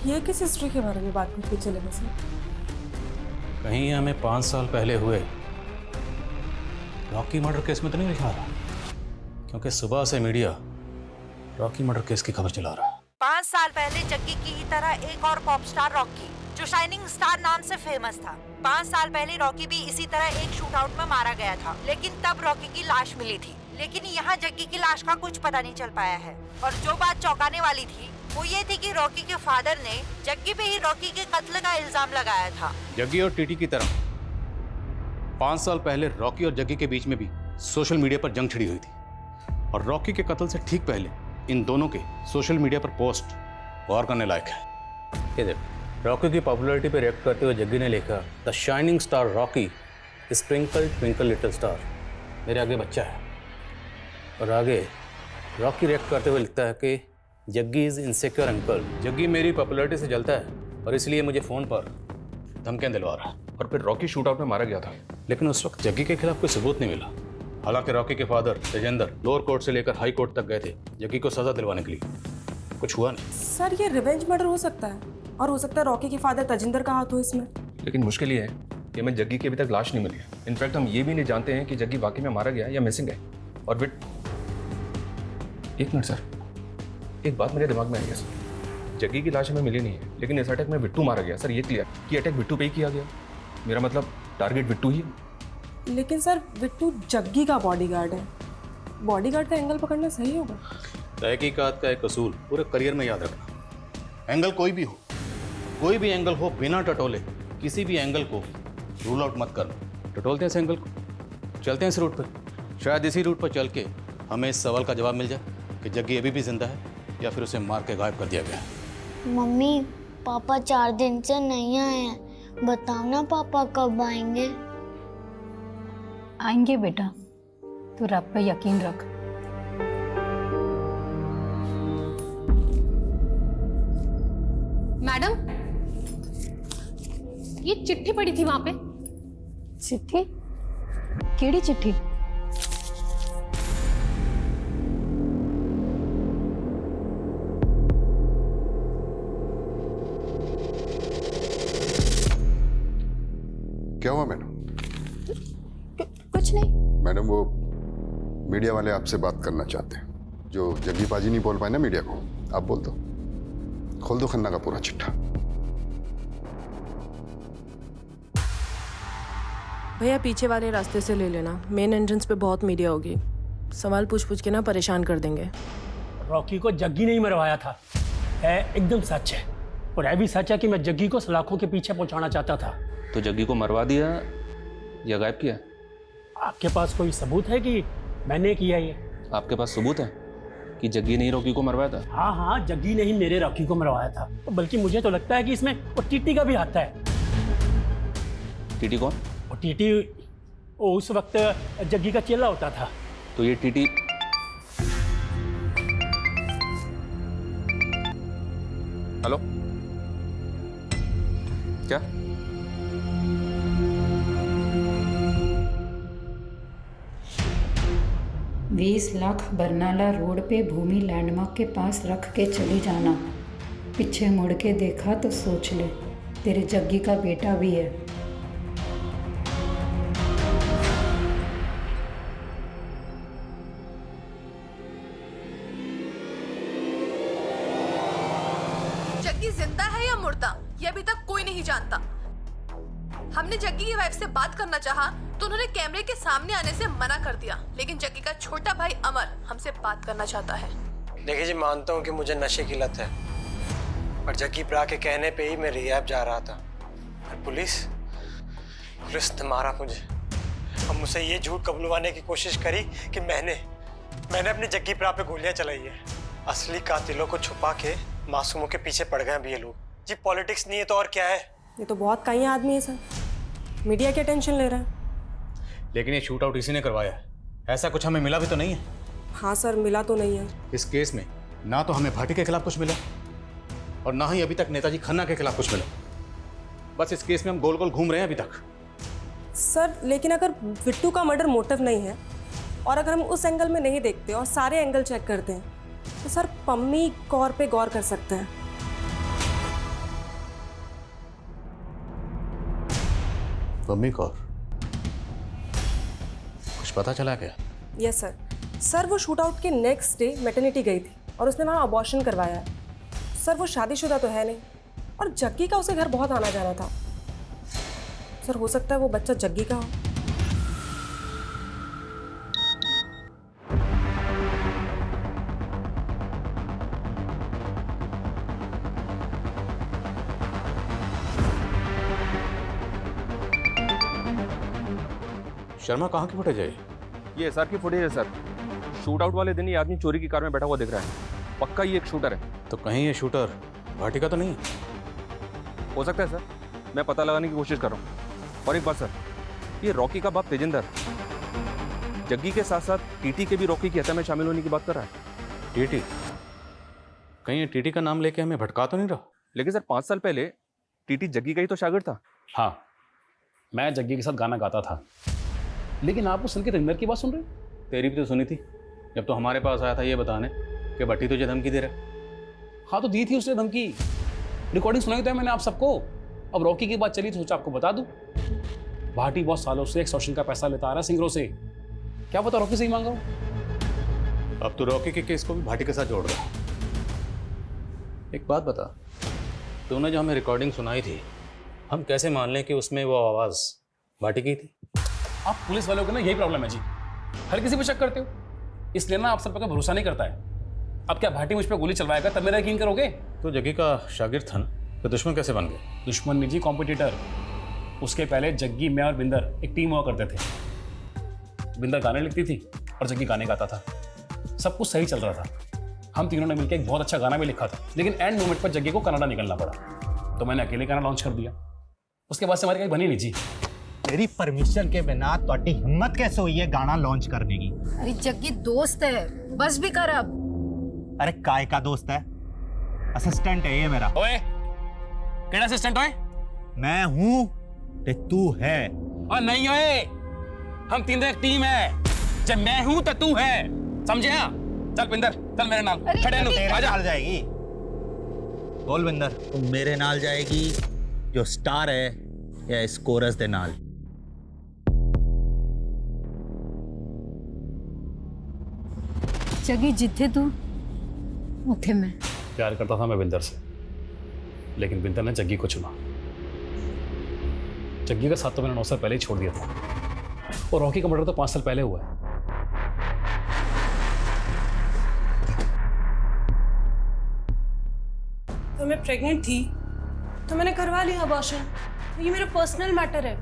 ये किस हिस्ट्री के बारे में बात करते चले वैसे? कहीं हमें 5 साल पहले हुए रॉकी मर्डर केस में तो नहीं लिखा रहा, क्योंकि सुबह से मीडिया रॉकी मर्डर केस की खबर चला रहा है। 5 साल पहले जग्गी की ही तरह एक और पॉप स्टार रॉकी, जो शाइनिंग स्टार नाम से फेमस था। 5 साल पहले रॉकी भी इसी तरह एक शूट आउट में मारा गया था, लेकिन तब रॉकी की लाश मिली थी। लेकिन यहाँ जग्गी की लाश का कुछ पता नहीं चल पाया है। और जो बात चौंकाने वाली थी वो ये थी कि रॉकी के फादर ने जग्गी पे ही रॉकी के कत्ल का इल्जाम लगाया था। जग्गी और टीटी की तरह 5 साल पहले रॉकी और जग्गी के बीच में भी सोशल मीडिया पर जंग छिड़ी हुई थी, और रॉकी के कत्ल से ठीक पहले इन दोनों के सोशल मीडिया पर पोस्ट गौर करने लायक है। ये देखो, रॉकी की पॉपुलैरिटी पे रिएक्ट करते हुए जग्गी ने लिखा, the shining star Rocky sprinkle twinkle little star, मेरे आगे बच्चा है। और आगे रॉकी रिएक्ट करते हुए लिखता है कि Jaggi is insecure uncle, Jaggi मेरी पॉपुलैरिटी से जलता है और इसलिए मुझे फ़ोन पर धमकियां दिलवा रहा है। और फिर रॉकी शूट आउट में मारा गया था। लेकिन उस वक्त जग्गी के खिलाफ कोई सबूत नहीं मिला। हालांकि रॉकी के फादर तेजेंद्र लोअर कोर्ट से लेकर हाई कोर्ट तक गए थे जग्गी को सजा दिलवाने के लिए। कुछ हुआ नहीं। सर ये रिवेंज मर्डर हो सकता है, और हो सकता है रॉकी के फादर तजिंदर का हाथ हो इसमें। लेकिन मुश्किल ये है कि हमें जग्गी की अभी तक लाश नहीं मिली है। इनफैक्ट हम ये भी नहीं जानते हैं कि जग्गी वाकई में मारा गया या मिसिंग है। और फिर एक मिनट सर, एक बात मेरे दिमाग में आई है सर। जग्गी की लाश हमें मिली नहीं है, लेकिन इस अटैक में बिट्टू मारा गया। सर ये क्लियर कि अटैक बिट्टू पे ही किया गया। मेरा मतलब टारगेट बिट्टू ही है। लेकिन सर बिट्टू जग्गी का बॉडीगार्ड है, बॉडीगार्ड का एंगल पकड़ना सही होगा। तहकीकात का एक असूल पूरे करियर में याद रखना, एंगल कोई भी हो, कोई भी एंगल हो, बिना टटोले किसी भी एंगल को रूल आउट मत करना। टटोलते हैं इस एंगल को, चलते हैं इस रूट पर। शायद इसी रूट पर चल के हमें इस सवाल का जवाब मिल जाए कि जग्गी अभी भी जिंदा है या फिर उसे मार के गायब कर दिया गया है। मम्मी पापा 4 दिन से नहीं आए हैं, बताओ ना पापा कब आएंगे। आएंगे बेटा, तू रब पे यकीन रख। मैडम, ये चिट्ठी पड़ी थी वहां पे। चिट्ठी? केड़ी चिट्ठी? क्या हुआ मैडम? कुछ नहीं। मैडम वो मीडिया वाले आपसे बात करना चाहते हैं। जो जग्गी पाजी नहीं बोल पाए ना मीडिया को, आप बोल दो। खोल दो खन्ना का पूरा चिट्ठा। भैया पीछे वाले रास्ते से ले लेना, मेन एंट्रेंस पे बहुत मीडिया होगी, सवाल पूछ के ना परेशान कर देंगे। रॉकी को जग्गी नहीं मरवाया था, है एकदम सच है। और है भी सच है कि मैं जग्गी को सलाखों के पीछे पहुंचाना चाहता था। तो जग्गी को मरवा दिया या गायब किया? आपके पास कोई सबूत है कि मैंने किया ये? आपके पास सबूत है कि जग्गी ने ही रॉकी को मरवाया था? हाँ हाँ, जग्गी ने ही मेरे रॉकी को मरवाया था। बल्कि मुझे तो लगता है कि इसमें वो टीटी का भी हाथ है। टीटी कौन? वो टीटी वो उस वक्त जग्गी का चेला होता था। तो ये टीटी हेलो क्या? बीस लाख बरनाला रोड पे भूमि लैंडमार्क के पास रख के चली जाना। पीछे मुड़ के देखा तो सोच ले, तेरे जग्गी का बेटा भी है। जग्गी जिंदा है या मुर्दा, ये अभी तक कोई नहीं जानता। हमने जग्गी की वाइफ से बात करना चाहा तो उन्होंने कैमरे के सामने आने से मना कर दिया। लेकिन जग्गी का छोटा भाई अमर हमसे बात करना चाहता है। देखिए जी, मानता हूँ कि मुझे नशे की लत है, पर जग्गी प्रा के कहने पे ही मैं रिहैब जा रहा था। पर पुलिस ने मारा मुझे। अब मुझसे ये झूठ कबूलवाने की कोशिश करी कि मैंने अपनी जग्गी प्रा पे गोलियां चलाई है। असली कातिलों को छुपा के मासूमों के पीछे पड़ गए भी ये लोग। जी पॉलिटिक्स नहीं है तो और क्या है? ये तो बहुत कई आदमी है सर, मीडिया क्या टेंशन ले रहा है? लेकिन ये शूट आउट इसी ने करवाया है, ऐसा कुछ हमें मिला भी तो नहीं है। हाँ सर, मिला तो नहीं है। इस केस में ना तो हमें भाटी के खिलाफ कुछ मिला और ना ही अभी तक नेताजी खन्ना के खिलाफ कुछ मिला। बस इस केस में हम गोल गोल घूम रहे हैं अभी तक। सर लेकिन अगर बिट्टू का मर्डर मोटिव नहीं है और अगर हम उस एंगल में नहीं देखते और सारे एंगल चेक करते हैं तो सर पम्मी कौर पे गौर कर सकते हैं। पम्मी कौर? कुछ पता चला क्या? Yes sir. सर वो शूट आउट के नेक्स्ट डे मैटरनिटी गई थी और उसने वहाँ अबॉर्शन करवाया है। सर वो शादीशुदा तो है नहीं और जग्गी का उसे घर बहुत आना जाना था। सर हो सकता है वो बच्चा जग्गी का हो। शर्मा कहाँ की फुटेज है ये एसआर की फुटेज है सर। शूट आउट वाले दिन ये आदमी चोरी की कार में बैठा हुआ दिख रहा है। पक्का ये एक शूटर है। तो कहीं ये शूटर भाटी का तो नहीं? हो सकता है सर, मैं पता लगाने की कोशिश कर रहा हूँ। और एक बात सर, ये रॉकी का बाप तेजिंदर जग्गी के साथ साथ टीटी के भी रॉकी की हत्या में शामिल होने की बात कर रहा है। टीटी? कहीं ये टीटी का नाम लेके हमें भटका तो नहीं रहा? लेकिन सर 5 साल पहले टीटी जग्गी का ही तो शागिर्द था। हाँ, मैं जग्गी के साथ गाना गाता था, लेकिन आप उस संकेत इंदर की बात सुन रहे हो? तेरी भी तो सुनी थी, जब तो हमारे पास आया था ये बताने कि भट्टी तुझे धमकी दे रहा है। हाँ तो दी थी उसने धमकी, रिकॉर्डिंग सुनाई तो है मैंने आप सबको। अब रॉकी की बात चली तो सोचा आपको बता दूं। भाटी बहुत सालों से एक्सटॉर्शन का पैसा लेता आ रहा है सिंगरों से, क्या पता रॉकी से ही मांगा हो। अब तो रॉकी के केस को भी भाटी के साथ जोड़ रहा है। एक बात बता, तूने जो हमें रिकॉर्डिंग सुनाई थी, हम कैसे मान लें कि उसमें वो आवाज़ भाटी की थी? आप पुलिस वालों को ना यही प्रॉब्लम है जी, हर किसी पे शक करते हो, इसलिए ना आप सब पर भरोसा नहीं करता है। अब क्या भाटी मुझ पर गोली चलवाएगा तब मेरा यकीन करोगे? तो जग्गी का शागिर्द था ना, तो दुश्मन कैसे बन गए? दुश्मन नहीं जी, कॉम्पिटिटर। उसके पहले जग्गी, मैं और बिंदर एक टीम हुआ करते थे। बिंदर गाने लिखती थी और जग्गी गाने गाता था, सब कुछ सही चल रहा था। हम तीनों ने मिलकर एक बहुत अच्छा गाना भी लिखा था, लेकिन एंड मोमेंट पर जग्गी को कनाडा निकलना पड़ा, तो मैंने अकेले गाना लॉन्च कर दिया। उसके बाद से हमारी कहीं बनी नहीं जी। मेरी परमिशन के बिना ਤੁਹਾਡੀ हिम्मत कैसे हुई है गाना लॉन्च करने की? अरे जग्गी दोस्त है, बस भी कर अब। अरे काय का दोस्त है? असिस्टेंट है ये मेरा। ओए, केड़ा असिस्टेंट ओए? मैं हूँ ते तू है। और नहीं ओए, हम तीनों एक टीम है, जब मैं हूँ तो तू है, समझे? हाँ चल बिंदर, चल मेरे नाल खड़े नु आजा। नाल जाएगी बोल बिंदर, तू मेरे नाल जाएगी जो स्टार है या इस कोरस दे नाल? जग्गी जिथे तू उठे मैं। प्यार करता था मैं बिंदर से, लेकिन बिंदर ने जग्गी को चुना। जग्गी का साथ तो मैंने 9 साल पहले ही छोड़ दिया था, और रॉकी का मर्डर तो 5 साल पहले हुआ है। तो मैं प्रेग्नेंट थी तो मैंने करवा लिया अबॉर्शन। ये मेरा पर्सनल मैटर है,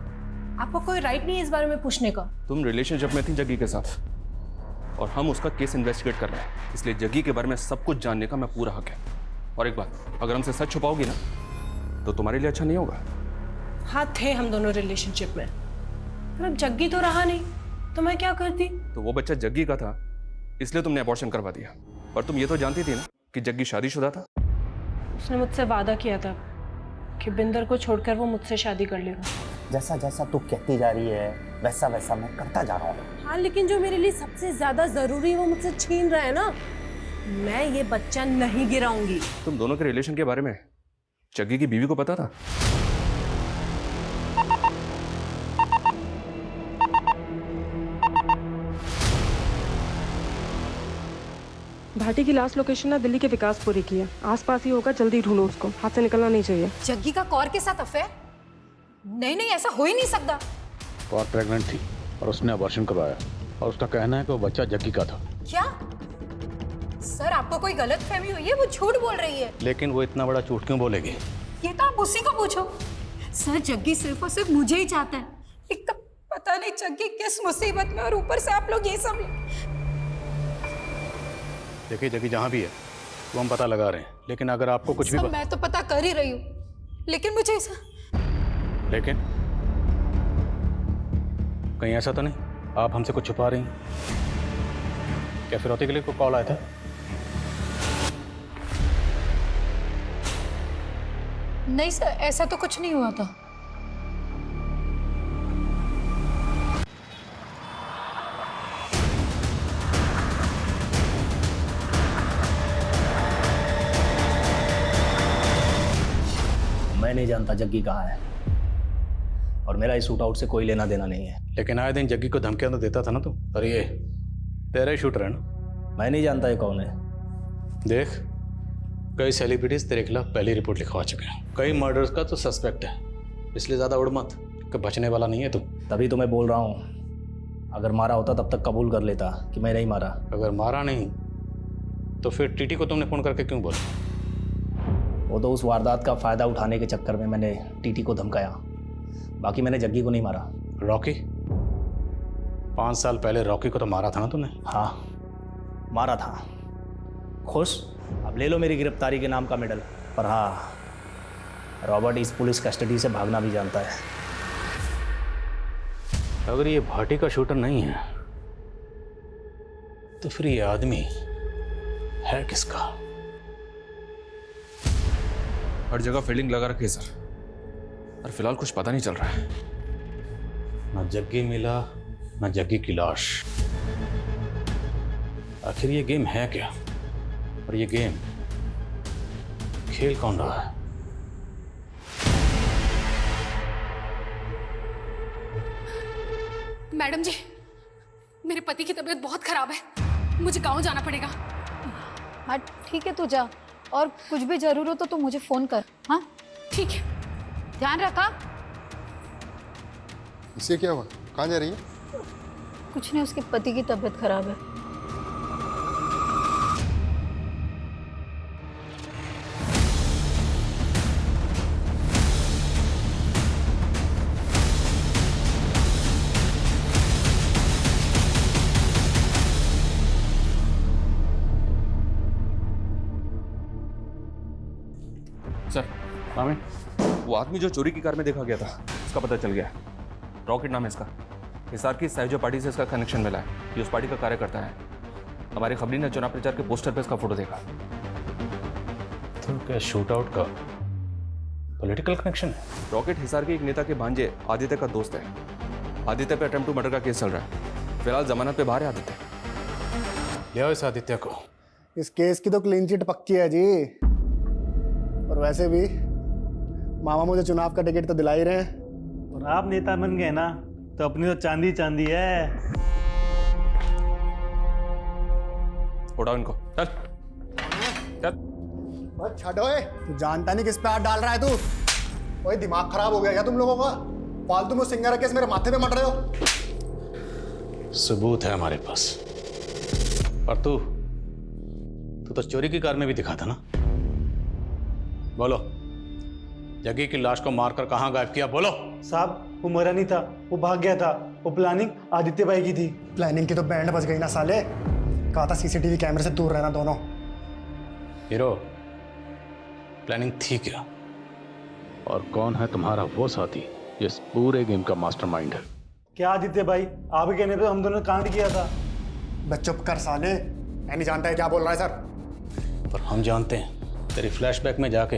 आपको कोई राइट नहीं है इस बारे में पूछने का। तुम रिलेशनशिप में थी जग्गी के साथ, और हम उसका केस इन्वेस्टिगेट कर रहे हैं, इसलिए जग्गी के बारे में सब कुछ जानने का मैं पूरा हक है। और एक बात, अगर हमसे सच छुपाओगी ना तो तुम्हारे लिए अच्छा नहीं होगा। हाँ थे हम दोनों रिलेशनशिप में, पर अब जग्गी तो रहा नहीं, तो मैं क्या करती? तो वो बच्चा जग्गी का था, इसलिए तुमने अबॉर्शन करवा दिया। पर तुम ये तो जानती थी ना कि जग्गी शादीशुदा था। उसने मुझसे वादा किया था कि बिंदर को छोड़कर वो मुझसे शादी कर लेगा। जैसा जैसा तू कहती जा रही है वैसा वैसा मैं करता जा रहा हूँ। हाँ, लेकिन जो मेरे लिए सबसे ज्यादा जरूरी है वो मुझसे छीन रहा है ना। मैं ये बच्चा नहीं गिराऊंगी। तुम दोनों के रिलेशन के बारे में जग्गी की बीवी को पता था? भाटी की लास्ट लोकेशन ना दिल्ली के विकासपुरी की है, आसपास ही होगा, जल्दी ढूंढो उसको, हाथ से निकलना नहीं चाहिए। जग्गी का कौर के साथ अफेयर? नहीं नहीं, ऐसा हो ही नहीं सकता। कौर प्रेग्नेंट थी और उसने अबॉर्शन करवाया, और उसका कहना है कि वो बच्चा जग्गी का था। क्या सर, आपको कोई गलत फहमी हुई है? वो झूठ बोल रही है। लेकिन वो इतना बड़ा झूठ क्यों बोलेगी? ये तो आप उसी को पूछो। सर जग्गी सिर्फ और सिर्फ मुझे ही चाहता है। एक पता नहीं जग्गी किस मुसीबत में, और ऊपर से आप लोग ये सब। देखिए जग्गी जहाँ भी है वो हम पता लगा रहे हैं, लेकिन अगर आपको कुछ भी मैं तो पता कर ही रही हूँ, लेकिन मुझे ऐसा। लेकिन कहीं ऐसा तो नहीं आप हमसे कुछ छुपा रही हैं? क्या फिरौती के लिए कोई कॉल आया था? नहीं सर, ऐसा तो कुछ नहीं हुआ था। मैं नहीं जानता जग्गी कहाँ है, और मेरा इस शूट आउट से कोई लेना देना नहीं है। लेकिन आए दिन जग्गी को धमकियां तो देता था ना तू। और ये तेरा ही शूटर है ना? मैं नहीं जानता ये कौन है। देख, कई सेलिब्रिटीज तेरे खिलाफ पहली रिपोर्ट लिखवा चुके हैं, कई मर्डर्स का तो सस्पेक्ट है, इसलिए ज्यादा उड़ मत कि बचने वाला नहीं है तू। तभी तो मैं बोल रहा हूँ, अगर मारा होता तब तक कबूल कर लेता कि मैं नहीं मारा। अगर मारा नहीं तो फिर टीटी को तुमने फोन करके क्यों बोला? वो तो उस वारदात का फायदा उठाने के चक्कर में मैंने टीटी को धमकाया, बाकी मैंने जग्गी को नहीं मारा। रॉकी? 5 साल पहले रॉकी को तो मारा था ना तूने? हाँ मारा था। खुश? अब ले लो मेरी गिरफ्तारी के नाम का मेडल। पर हाँ, रॉबर्ट इस पुलिस कस्टडी से भागना भी जानता है। अगर ये भाटी का शूटर नहीं है तो फिर ये आदमी है किसका? हर जगह फील्डिंग लगा रखी है सर, और फिलहाल कुछ पता नहीं चल रहा है। ना जग्गी मिला, ना जग्गी की लाश। आखिर ये गेम है क्या? और ये गेम खेल कौन रहा है? मैडम जी, मेरे पति की तबीयत बहुत खराब है, मुझे गांव जाना पड़ेगा। हाँ ठीक है, तू जा, और कुछ भी जरूर हो तो मुझे फोन कर। हाँ ठीक है, ध्यान रखा। इससे क्या हुआ? कहाँ जा रही है? कुछ नहीं, उसके पति की तबीयत खराब है। सर, आमिर, वो आदमी जो चोरी की कार में देखा गया था, उसका पता चल गया। रॉकेट नाम है इसका। हिसार की साइजो पार्टी से इसका कनेक्शन मिला है। ये उस पार्टी का कार्यकर्ता है। हमारी खबरी ने चुनाव प्रचार के पोस्टर पे इसका फोटो देखा। तो क्या शूट आउट का पॉलिटिकल कनेक्शन है? रॉकेट हिसार के एक नेता के भांजे आदित्य का दोस्त है। आदित्य पे अटेम्प्ट टू मर्डर का केस चल रहा है। फिलहाल जमानत पे बाहर है आदित्य। ले आओ इस आदित्य को। इस केस की तो क्लीन चिट पक्की है जी। और वैसे भी मामा मुझे चुनाव का टिकट तो दिला ही रहे हैं। और आप नेता बन गए ना, तो अपनी तो चांदी चांदी है। उठाओ इनको, चल चल। बस छठो, तू जानता नहीं किस पे हाथ डाल रहा है तू। ओए दिमाग खराब हो गया क्या तुम लोगों का? फालतू में सिंगर केस मेरे माथे पे मट रहे हो। सबूत है हमारे पास। और तू तो चोरी की कार में भी दिखा था ना? बोलो, जग्गी की लाश को मारकर कहां गायब किया? बोलो। साहब, वो मरा नहीं था, वो भाग गया था। वो प्लानिंग आदित्य भाई की थी। प्लानिंग की तो बैंड बज गई ना साले। कहा था सीसीटीवी कैमरे से दूर रहना दोनों। हीरो, प्लानिंग थी क्या? और कौन है तुम्हारा वो साथी जिस पूरे गेम का मास्टरमाइंड है? क्या आदित्य भाई, आपके कहने पे हम दोनों ने कांड किया था। बस चुप कर साले, मैं नहीं जानता है क्या बोल रहा है सर। पर हम जानते हैं। तेरी फ्लैशबैक में जाके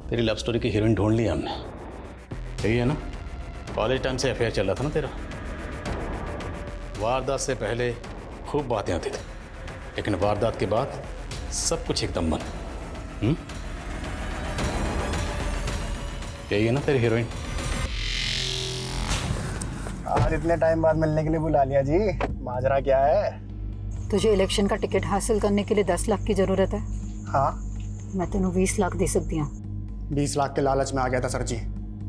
तेरी लव स्टोरी की हीरोइन ढूंढ ली हमने। यही है ना? कॉलेज टाइम से अफेयर चल रहा था ना तेरा? वारदात से पहले खूब बातें आती थी, लेकिन वारदात के बाद सब कुछ एकदम बंद। यही है ना तेरी हीरोइन? आज इतने टाइम बाद मिलने के लिए बुला लिया जी। माजरा क्या है? तुझे इलेक्शन का टिकट हासिल करने के लिए 10 लाख की जरूरत है। हाँ, मैं तेनों 20 लाख दे सकती हूँ। 20 लाख के लालच में आ गया था सर जी।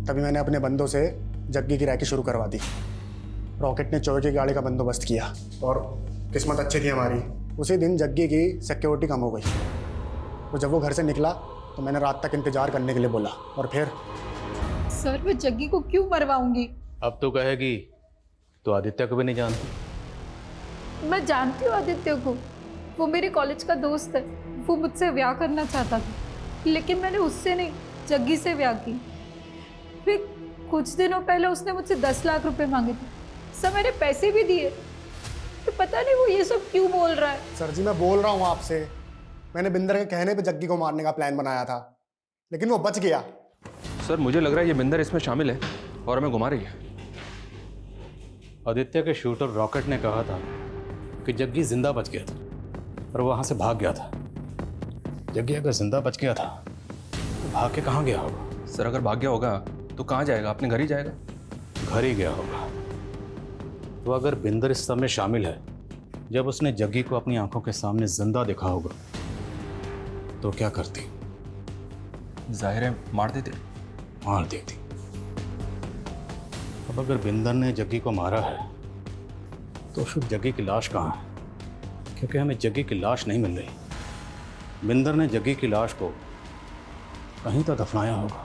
तभी मैंने अपने बंदों से जग्गी की रैकी शुरू करवा दी। रॉकेट ने चोर की गाड़ी का बंदोबस्त किया और किस्मत अच्छी थी हमारी। उसी दिन जग्गी की सिक्योरिटी कम हो गई। तो जब वो घर से निकला तो मैंने रात तक इंतजार करने के लिए बोला। और फिर सर, मैं जग्गी को क्यों मरवाऊंगी? अब तो कहेगी तो आदित्य को भी नहीं जानती। मैं जानती हूँ आदित्य को, वो मेरे कॉलेज का दोस्त है। वो मुझसे ब्याह करना चाहता था, लेकिन मैंने उससे नहीं, जग्गी से ब्याह की। फिर कुछ दिनों पहले उसने मुझसे 10 लाख रुपए मांगे थे। सर, मैंने पैसे भी दिए। तो पता नहीं वो ये सब क्यों बोल रहा है। सर जी, मैं बोल रहा हूँ आपसे, मैंने बिंदर के कहने पे जग्गी को मारने का प्लान बनाया था, लेकिन वो बच गया। सर, मुझे लग रहा है ये बिंदर इसमें शामिल है और हमें घुमा रही है। आदित्य के शूटर रॉकेट ने कहा था कि जग्गी जिंदा बच गया था और वहां से भाग गया था। जग्गी अगर जिंदा बच गया था तो भाग के कहाँ गया होगा? सर, अगर भाग गया होगा तो कहाँ जाएगा? अपने घर ही जाएगा। घर ही गया होगा। तो अगर बिंदर इस सब में शामिल है, जब उसने जग्गी को अपनी आंखों के सामने जिंदा देखा होगा तो क्या करती? जाहिर है मार देती। मार देती। अब अगर बिंदर ने जग्गी को मारा है तो फिर जग्गी की लाश कहाँ है? क्योंकि हमें जग्गी की लाश नहीं मिल रही। बिंदर ने जग्गी की लाश को कहीं तो दफनाया होगा।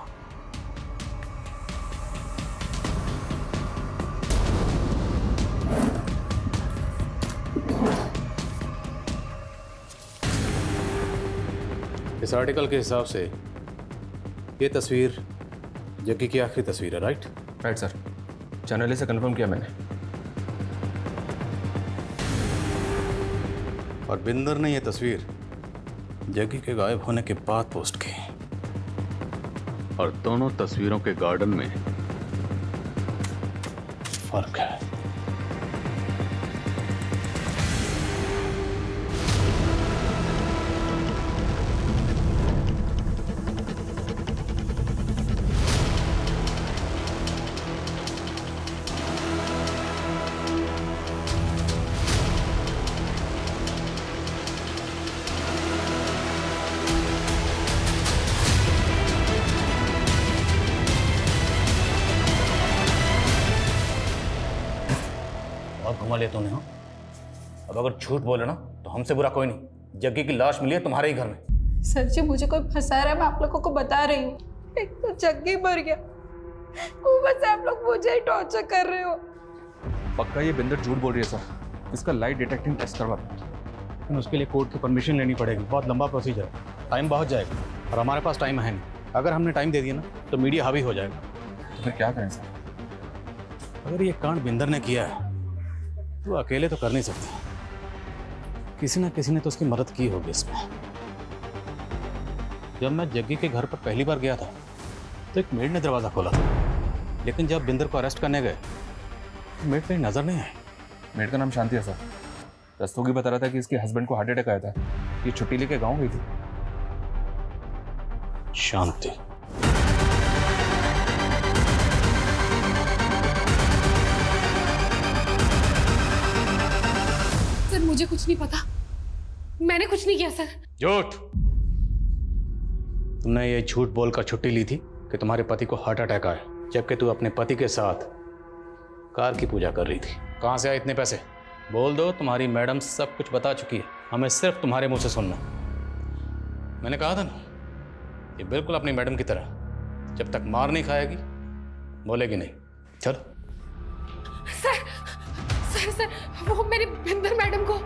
इस आर्टिकल के हिसाब से ये तस्वीर जग्गी की आखिरी तस्वीर है, राइट? राइट सर, चैनल से कंफर्म किया मैंने। और बिंदर ने यह तस्वीर जग्गी के गायब होने के बाद पोस्ट की। और दोनों तस्वीरों के गार्डन में फर्क है। घुमा लिया तूने। हाँ, अब अगर झूठ बोले ना तो हमसे बुरा कोई नहीं। जग्गी की लाश मिली है तुम्हारे ही घर में। सर जी मुझे कोई फंसा रहा है, मैं आप लोगों को बता रही हूँ। एक तो जग्गी मर गया, ऊपर से आप लोग मुझे ही टॉर्चर कर रहे हो। पक्का ये बिंदर झूठ बोल रही है सर। इसका लाइट डिटेक्टिंग टेस्ट करवा। लेकिन उसके लिए कोर्ट की परमिशन लेनी पड़ेगी, बहुत लंबा प्रोसीजर है, टाइम बहुत जाएगा और हमारे पास टाइम है नहीं। अगर हमने टाइम दे दिया ना तो मीडिया हावी हो जाएगा। तो फिर क्या करें सर? अगर ये कांड बिंदर ने किया है तो अकेले तो कर नहीं सकते, किसी ना किसी ने तो उसकी मदद की होगी इसमें। जब मैं जग्गी के घर पर पहली बार गया था तो एक मेड ने दरवाज़ा खोला था, लेकिन जब बिंदर को अरेस्ट करने गए तो मेड कहीं नजर नहीं आई। मेड का नाम शांति है सर। रस्तोगी बता रहा था कि इसके हस्बैंड को हार्ट अटैक आया था, ये छुट्टी लेके गाँव गई थी। शांति? सर मुझे कुछ नहीं पता, मैंने कुछ नहीं किया सर। झूठ! तुमने ये झूठ बोलकर छुट्टी ली थी कि तुम्हारे पति को हार्ट अटैक आया, जबकि तू अपने पति के साथ कार की पूजा कर रही थी। कहाँ से आए इतने पैसे? बोल दो, तुम्हारी मैडम सब कुछ बता चुकी है, हमें सिर्फ तुम्हारे मुंह से सुनना। मैंने कहा था ना, ये बिल्कुल अपनी मैडम की तरह, जब तक मार नहीं खाएगी बोलेगी नहीं। चल। सर सर सर वो मेरी बिंदर मैडम को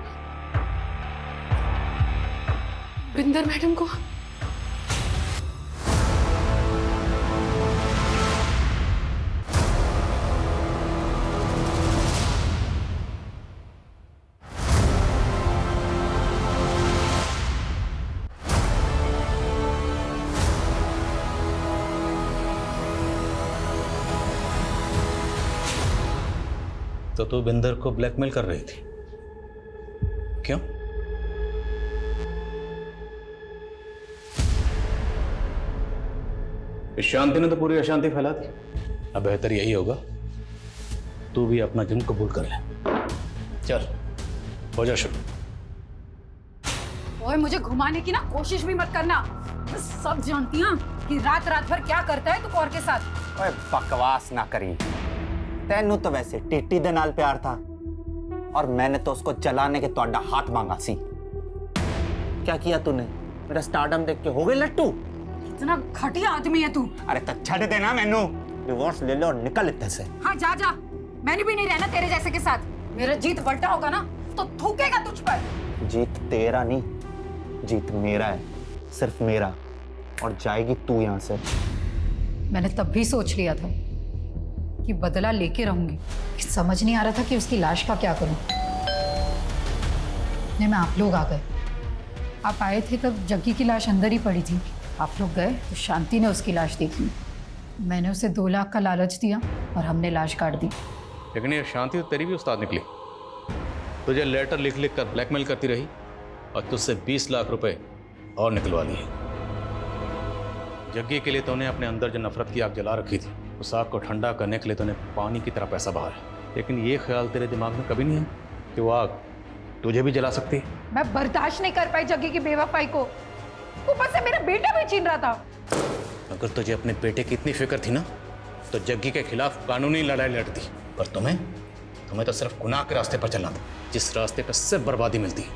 तो तू बिंदर को ब्लैकमेल कर रही थी, क्यों? इस शांति ने तो पूरी अशांति फैला दी। अब बेहतर यही होगा तू भी अपना जुर्म कबूल कर ले। चल हो जा शुरू। ओए मुझे घुमाने की ना कोशिश भी मत करना, मैं सब जानती हूँ कि रात रात भर क्या करता है तू कौर के साथ। ओए बकवास ना करी, तेनू तो वैसे टीटी दे नाल प्यार था और मैंने तो उसको जलाने के तोड़ा हाथ मांगा सी। क्या किया तूने? मेरा स्टारडम देख के हो गई लट्टू? इतना घटिया आदमी है तू। अरे तो छड़ देना मैनू, डिवोर्स ले लो और निकल इत्ते से। हाँ जा जा, मैंने भी नहीं रहना तेरे जैसे के साथ। मेरा जीत बल्टा होगा ना तो थूकेगा तुझ पर। जीत तेरा नहीं, जीत मेरा है, सिर्फ मेरा, और जाएगी तू यहाँ से। मैंने तब भी सोच लिया था कि बदला लेके रहूंगी, समझ नहीं आ रहा था कि उसकी लाश का क्या करूं। नहीं, मैं आप लोग आ गए। आप आए थे तब जग्गी की लाश अंदर ही पड़ी थी। आप लोग गए तो शांति ने उसकी लाश देखी। मैंने उसे 2 लाख का लालच दिया और हमने लाश काट दी। लेकिन ये शांति तो तेरी भी उस्ताद निकली। तुझे लेटर लिख लिख कर ब्लैकमेल करती रही और तुझसे 20 लाख रुपए और निकलवा लिए। जग्गी के लिए तूने अपने अंदर जो नफरत की आग जला रखी थी, उस आग को ठंडा करने के लिए तूने पानी की तरह पैसा बहाया। लेकिन ये ख्याल तेरे दिमाग में कभी नहीं है कि वो आग तुझे भी जला सकती है। मैं बर्दाश्त नहीं कर पाई जग्गी की बेवफाई को, ऊपर से मेरा बेटा भी छीन रहा था। अगर तुझे अपने बेटे की इतनी फिक्र थी ना तो जग्गी के खिलाफ कानूनी लड़ाई लड़ती, पर तुम्हें तो सिर्फ गुनाह के रास्ते पर चलना था, जिस रास्ते पर सिर्फ बर्बादी मिलती है।